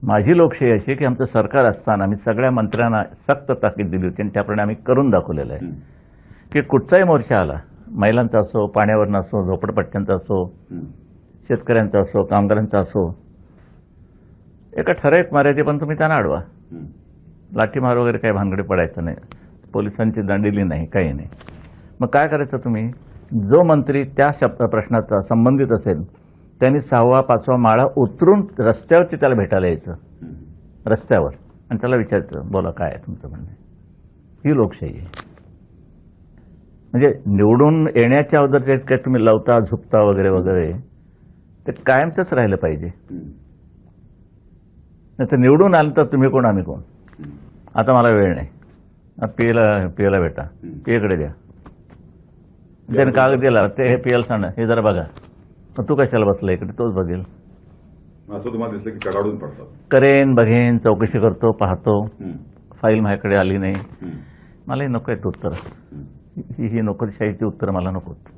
माझी लोकशाही अशी आहे की आमचं सरकार असताना आम्ही सगळ्या मंत्र्यांना सक्त ताकीद दिली होती आणि त्याप्रमाणे आम्ही करून दाखवलेलं आहे की कुठचाही मोर्चा आला, महिलांचा असो, पाण्यावर असो, झोपडपट्ट्यांचा असो, शेतकऱ्यांचा असो, कामगारांचा असो, एका ठराविक मर्यादेपर्यंत तुम्ही त्यांना अडवा. लाठीमार वगैरे काही भानगडी पडायचं नाही, पोलिसांची दंडिली नाही, काही नाही. मग काय करायचं तुम्ही, जो मंत्री त्या प्रश्नाचा संबंधित असेल त्यांनी 6वा 5वा माळा उतरून रस्त्यावरती त्याला भेटायला यायचं, रस्त्यावर, आणि त्याला विचारायचं, बोला काय आहे तुमचं म्हणणं. ही लोकशाही आहे. म्हणजे निवडून येण्याच्या अगोदर ते काय तुम्ही लवता झुकता वगैरे वगैरे ते कायमचंच राहिलं पाहिजे. नाही तर निवडून आलं तर तुम्ही कोण आम्ही कोण, आता मला वेळ नाही, पियला भेटा, पियकडे द्या, त्याने कागद दिला, ते हे पियाला सांगा, हे जरा बघा, मग तू कशाला बसला इकडे, तोच बघेल. असं तुम्हाला दिसलं की कडाडून पडतात. करेन, बघेन, चौकशी करतो, पाहतो, फाईल माझ्याकडे आली नाही, मलाही नको आहेत उत्तर, ही नोकरशाहीची उत्तर मला नकोत.